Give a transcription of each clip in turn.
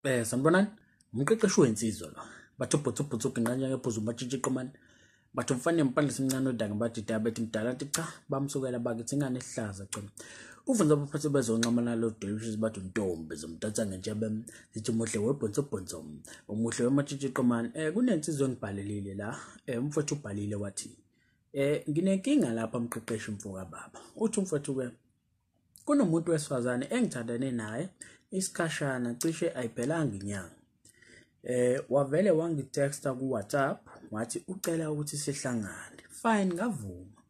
Sanibonani, umqeqeshi wensizwa lo. Bathu phuthu nqanya ngephuzu batshitshi qomani. Bathu mfane mpande simncane odanga bathi diabetes mdala nti cha bamsukela bakithi ingane ehlaza cha. Ufunza abaphathi bezonqamana lo delicious bathu ntombi zomdatha ngenjebe zithi muhle webhonsobhonso. Umuhle wematshitshi qomani. Kunensizwe engibhalelile la. Umfowethu ubhalile wathi nginenkinga lapha umqeqeshi mfoka baba. Uthi umfowethu ke kunomuntu wesifazane engithandane naye isikhashana cishe ayiphelanga inyanga. Wavele wangitexta ku WhatsApp wathi ucela ukuthi sihlangane. Fine ngavuma.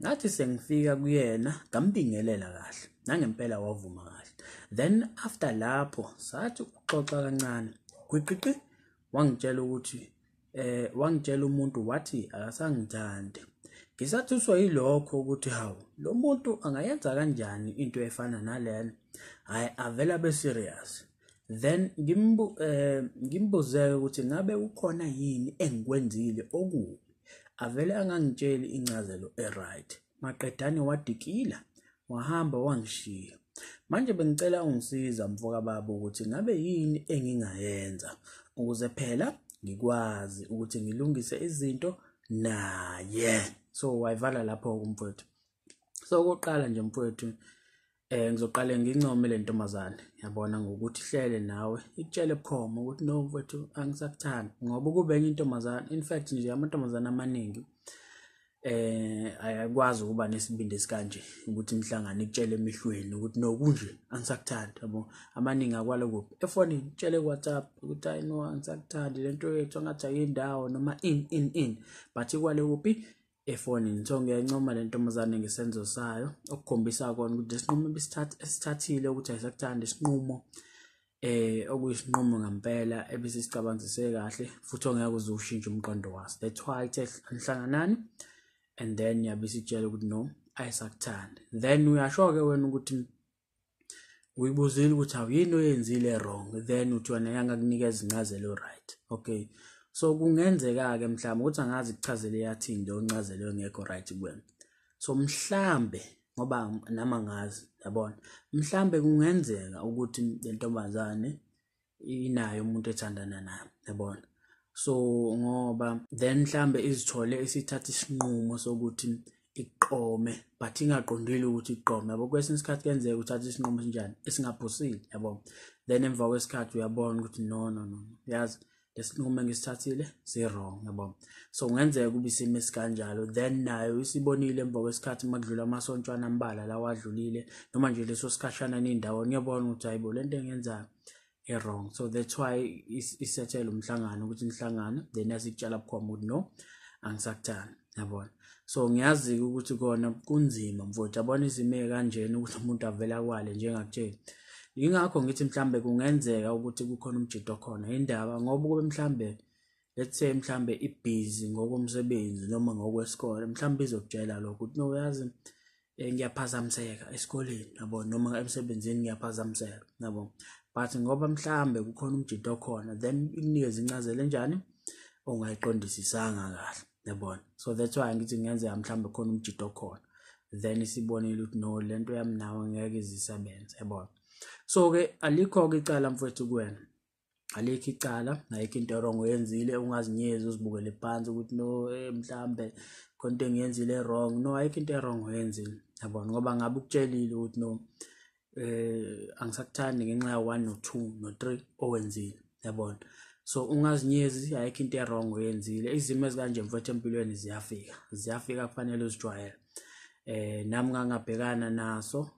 Ngathi sengifika kuyena ngambingelela kahle. Nangempela wavuma kahle. Then after lapho sathi uxoxa kancane. Kwiqiqi wangitshela ukuthi wangitshela umuntu wathi akasangithandi. Ngisathuswa yilokho ukuthi hawu lo muntu angayenza kanjani into efana nalena. Hayi avela be serious. Then ngimbuze ukuthi ngabe ukhona yini engikwenzile okubi. Avele angangitsheli incazelo eright. Maqedani wadikila wahamba wangishiya. Manje bengicela ungisiza mfoka baba ukuthi ngabe yini engingayenza ukuze phela ngikwazi ukuthi ngilungise izinto naye. So wayivala lapho umfowethu. So okoqala nje mfowethu ngizoqala ngincome le ntombazane yabona ngokuthi hlele nawe ikutshele bukhoma ukuthi no mfowethu angisakuthandi ngoba kube enye intombazane. In fact nje amantombazane amaningi ayakwazi ukuba nesibindi esikanje ukuthi imhlangane ikutshele emihlweni ukuthi no kunje angisakuthandi yabo. Amaningi akwala kuphi efonini utshele WhatsApp ukuthi hayi no angisakuthandi lento yethu ngathi ayindawo noma in but ikwale kuphi efonini. So ngiyancoma le ntombazane ngesenzo sayo okukhombisa kona ukuthi isinqumo esithathile ukuthi ayisakuthandi isinqumo okuyisinqumo ngempela ebisicabangise kahle futhi ongeke uze ushintshe umqondo waso. That's why ithe anihlanganani and then yabisitshela ukuthi no ayisakuthandi. Then uyasho ke wena ukuthi uyibuzile ukuthi awuyini oyenzile wrong then uthi wena yangakunikeza incazelo right. Okay. So kungenzeka ke mhlawumbe ukuthi angazi kuchazele yathini leyo ncazelo engekho right kuwena. So mhlambe ngoba nama ngazi yabona mhlambe kungenzeka ukuthi le ntombazane inayo umuntu ethandana naye yabona. So ngoba then mhlambe izithole isithatha isinqumo sokuthi iqome but ingaqondile ukuthi iqome yabo. Kwesinye isikhathi kenzeka uthatha isinqumo sinjani esingaphusile yabo. Then emva kwesikhathi uyabona ukuthi no yazi lesinqumo engisithathile si wrong yabo. So kungenzeka kube isimo esikanjalo then nayo isibonile emva kwesikhathi makudlula amasontshwana ambala la wadlulile noma nje leso sikhashana nendawo ngiyabona ukuthi hayibo lento engenzayo wrong. So that's why isethela umhlangano ukuthi nihlangane then yasikutshela bukhoma ukuthi no angisakuthandi yabona. So ngiyazi ukuthi kona kunzima mfowethu yabona izimo kanjena ukuthi umuntu avela kwale njengakutshela. Ingakho ngithi mhlambe kungenzeka ukuthi kukhona umjito khona indaba ngoba kube mhlambe let's say mhlambe ibusy ngokomsebenzi noma ngokwesikole mhlambe izokutshela lokho ukuthi no yazi ngiyaphazamiseka esikoleni yabo noma emsebenzini ngiyaphazamiseka yabo. But ngoba mhlambe kukhona umjito khona then ikunikeza incazelo enjani ongayiqondisisanga kahle yabona. So that's why ngithi ngenzeka mhlambe khona umjito khona then isibonile ukuthi no lento yami nawe ngeke izisebenze yabona. So ke alikho ke icala mfowethu kuwena. Alikho icala ayikho into wrong oyenzile ungazinyezi uzibukele phansi ukuthi no mhlambe konke engiyenzile wrong. No ayikho into wrong oyenzile yabona ngoba ngabe ukutshelile ukuthi no angisakuthandi ngenxa ya 1 no 2 no 3 owenzile yabona. So ungazinyezi ayikho into wrong oyenzile. Izimo ezikanje mfowethu empilweni ziyafika kufanele uzijwayele. Nami ngangabhekana naso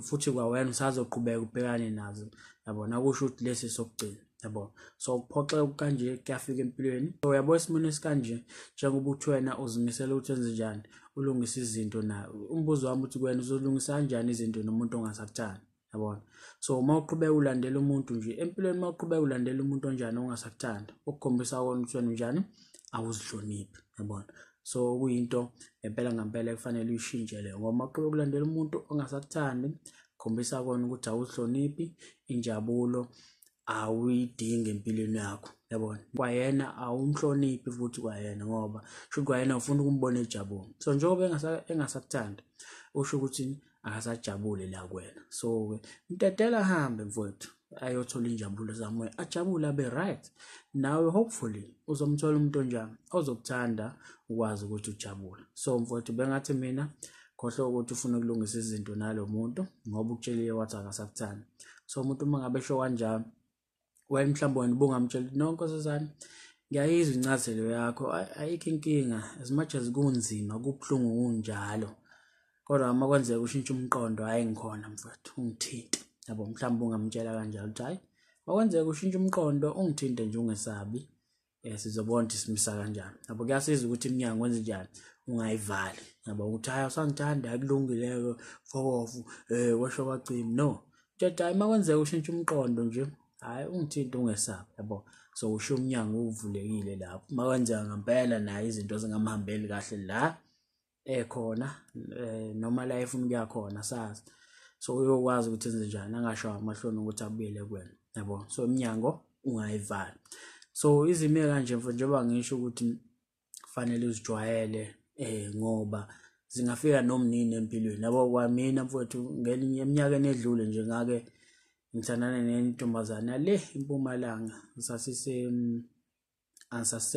futhi kwawena usazoqhubeka ubhekane nazo yabona. Kusho ukuthi lesi sokugcina yabona. So kuphoxe kanje kuyafika empilweni. So yabo isimune esikanje njengoba uthi wena uzimisela ukuthi wenze njani ulungisa izinto na umbuzo wami uthi kwena uzolungisa kanjani izinto nomuntu ongasakuthandi yabona. So uma uqhubeka ulandela umuntu nje empilweni uma uqhubeka ulandela umuntu onjani ongasakuthanda ukukhombisa kona ukuthi wena njani awuzihloniphi yabona. So kuyinto empela ngempela kufanele uyishintshe leyo ngoba maqhubeka ukulandela umuntu ongasakuthandi khombisa kona ukuthi awuhloniphi injabulo awuyidingi empilweni yakho yabona. Kwayena awumhloniphi futhi kwayena ngoba sho kwayena ufuna ukumbona ejabule. So njengoba engasakuthandi usho ukuthi akasajabule la kuwena. So mtetela hambe mfowethu ayothola injabulo somewhere, ajabule abe right. Nawe hopefully uzomthola umuntu onjani ozokuthanda ukwazi ukuthi ujabule. So mfowethu, bengathi mina khohlo ukuthi ufuna ukulungisa izinto nalo muntu ngoba ukutsheliwe wathi akasakuthanda. So umuntu uma ngabe esho kanjalo, wena mhlawumbe wena bungamtshela no nkosazana, ngiyayizwa incazelo yakho, ayikho inkinga, as much as kunzima kubuhlungu kunjalo, kodwa uma kwenzeka ushintsha umqondo, hayi ngikhona mfowethu, ungithinte. Yabo, mhlawumbe ungamtshela kanjalo ukuthi hayi makwenzeka ushintsha umqondo ungithinte nje, ungesabi, sizobona ukuthi simisa kanjani. Yabo, kuyasiza ukuthi iminyango wenze njani, ungayivali. Yabo, ukuthi hayi usangithanda akulungileko fokofu washo kwacima, no, nje hayi makwenzeka ushintsha umqondo nje, hayi ungithinte ungesabi. Yabo, so usho umnyango uvulekile lapho. Makwenzeka ngempela naye izinto zingamhambeli kahle la ekhona, noma la efuna ukuya khona sazi, so uyokwazi ukuthi enze njani, angasho amahloni ukuthi abuyele kuwena. Yabo, so iminyango ungayivali. So izimo kanje mfowethu, njengoba ngisho ukuthi kufanele uzijwayele ngoba zingafika noma nini empilweni. Yabo, kwamina mfowethu ngelinye eminyakeni edlule nje ngake ngithandana nentombazana le eMpumalanga, sasise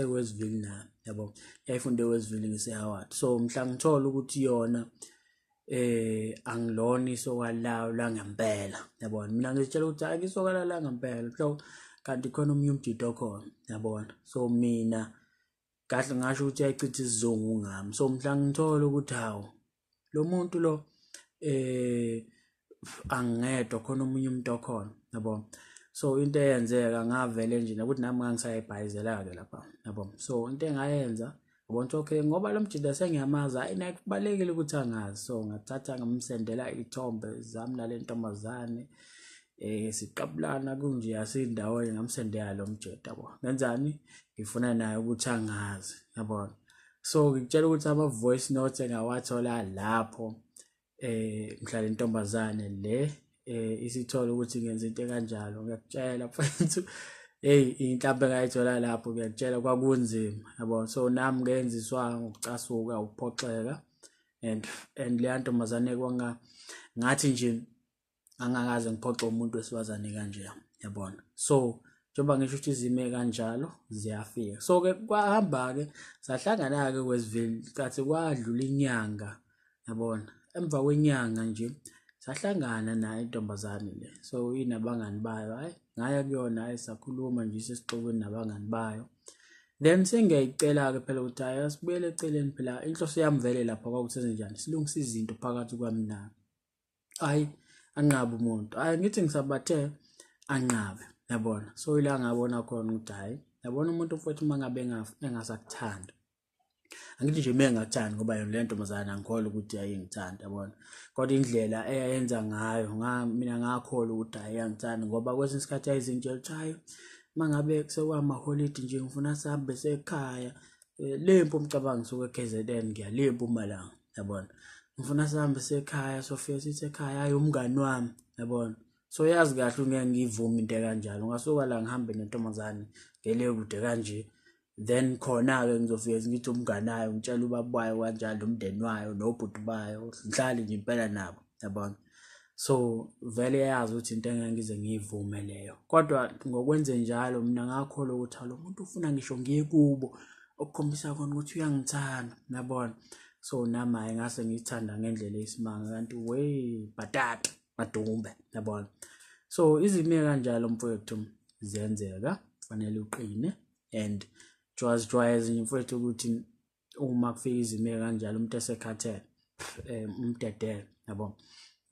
Westville na. Yabo, yayifunde Westville ngise-Howard. So mhla ngithola ukuthi yona angilona isokwalayo la ngempela. Yabona, mina ngizitshela ukuthi hayi isokwala la ngempela mhlawumbe, kanti khona omunye umjido khona. Yabona, so mina kahle ngasho ukuthi yayicitha isizungu ngami. So mhla ngithola ukuthi hawu lo muntu lo angedwa, khona omunye umuntu okhona. Yabona, so into eyenzeka ngavele nje ukuthi nami ngangisayibhayizela-ke lapha. Yabona, so into engayenza ubona okay, ngoba lo mjida sengiyamazi, hayi naye kubalekile ukuthi angazi. So ngathatha ngamsendela ithombe zami nale ntombazane, siqabulana kunje yasindawo, ngamsendela lo mjida. Yabo, ngenzani, ngifuna naye ukuthi angazi. Yabona, so ngitshela ukuthi ama-voice notes engawathola lapho mhla le ntombazane le isithola ukuthi ngenza into kanjalo, ngiyakutshela mfethu, inhlambe engayithola lapho, ngiyakutshela kwakunzima. Yabo, so nami ngenziswa ngokucasuka, ukuphoxeka, and le ntombazane ngathi nje angakaze ngiphoxe umuntu wesifazane kanje. Yabona, so njengoba ngisho ukuthi izime kanjalo ziyafika. So ke kwahamba-ke sahlangana-ke Westville, kathi kwadlula inyanga. Yabona, emva kwenyanga nje sahlangana naye intombazane le, so inabangani bayo, hayi ngaya kuyona, hayi sakhuluma nje sesixoxweni nabangani bayo. Then sengiyayicela-ke phela ukuthi hayi asibuyele eceleni, phela inhloso yami vele lapha kwakuthi njani, silungisa izinto phakathi kwami naye, hayi anqabe umuntu, hayi ngithi ngisabathe anqabe. Yabona, so ila ngabona khona ukuthi hayi, yabona umuntu mfowethu uma ngabe engasakuthanda, angithi nje mengakuthandi ngoba yona le ntombazana angikholwa ukuthi ayingithanda. Yabona, kodwa indlela eyayenza ngayo mina ngakholwa ukuthi ayangithanda, ngoba kwesinye isikhathi ayizintshela ukuthi hayi uma ngabe sekwamaholide nje ngifuna sihambe sekhaya, lempu umcabango suke KZN ngiyale Mpumalanga. Yabona, ngifuna sihambe sekhaya, sofika sithi ekhaya, hayi umngani wami. Yabona, so yazi kahle ngeke ngivume into kanjalo, ngasuka la ngihambe nentombazane ngele kude kanje, then khona-ke ngizofika ngithi umngani wayo, ngitshela ubaba wayo kanjalo, umndeni wayo nobhuti bayo, ngihlale nje impela nabo. Yabona, so vele yazi ukuthi into engeke ngize ngiyivume leyo, kodwa ngokwenze njalo mina ngakholwa ukuthi lo muntu ufuna ngisho ngiye kubo, okukhombisa khona ukuthi uyangithanda. Yabona, so nami hayi ngase ngiyithanda ngendlela eyisimanga, kanti bhatata madumbe. Yabona, so izimo kanjalo mfowethu ziyenzeka, kufanele uqine and jwayeze nje mfowethu ukuthi uma kufika izimo kanjalo umuntu esekhathele umdedele. Yabo,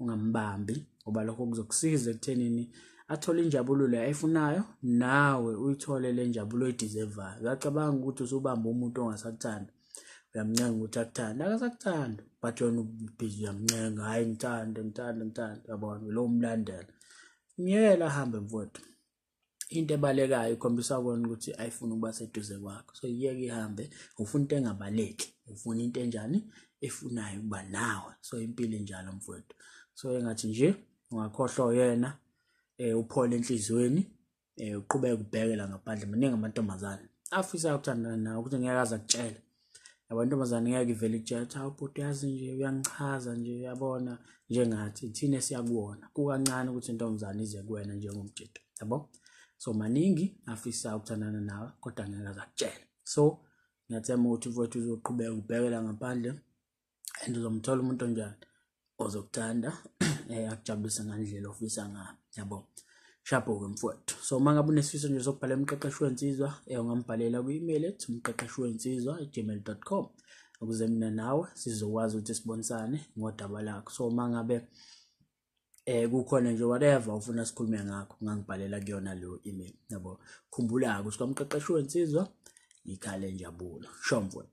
ungambambi ngoba lokho kuzokusiza ekuthenini athole injabulo le ayifunayo, nawe uyithole le njabulo oyideservayo. Uyacabanga ukuthi usubamba umuntu ongasakuthanda, uyamncenga ukuthi akuthande, akasakuthanda, but wena ubhizi uyamncenga, hayi ngithanda. Yabona, lo umlandela, myekela ahambe mfowethu. Into ebalekayo ikhombisa kona ukuthi ayifuna ukuba seduze kwakho, so yiyeke ihambe. Ufuna into engabaleki, ufuna into enjani, efunayo ukuba nawe. So impilo enjalo mfowethu, so engathi nje ungakhohlwa yena, uphole enhlizweni, uqhubeke ubhekela ngaphandle. Maningi amantombazane afisa ukuthandana nawe ukuthi ngeke aze akutshele, Abantomazane ngeke ivele ikutshela hawu bhuti yazi nje uyangichaza nje yabona njengathi thina siyakubona kukancane ukuthi intombazane ize kuwena njengomjito yabo. So maningi afisa ukuthandana nawe kodwa ngeke azakutshela. So ngiyathemba ukuthi mfowethu uzoqhubeka ubhekela ngaphandle and uzomthola umuntu onjani ozokuthanda akujabulisa ngandlela ofisa ngayo yabo. Shapo-ke mfowethu. So mangabe unesifiso nje sokubhala umqeqeshi wensizwa ungambhalela ku-email ethi umqeqeshiwensizwa@gmail.com ukuze mina nawe sizokwazi ukuthi sibonisane ngodaba lakho. So mangabe kukhona nje whatever ufuna sikhulume ngakho ungangibhalela kuyona leyo email yabo. Khumbula ukuthi kwamqeqeshi wensizwa ikhale njabulo. Sho mfowethu.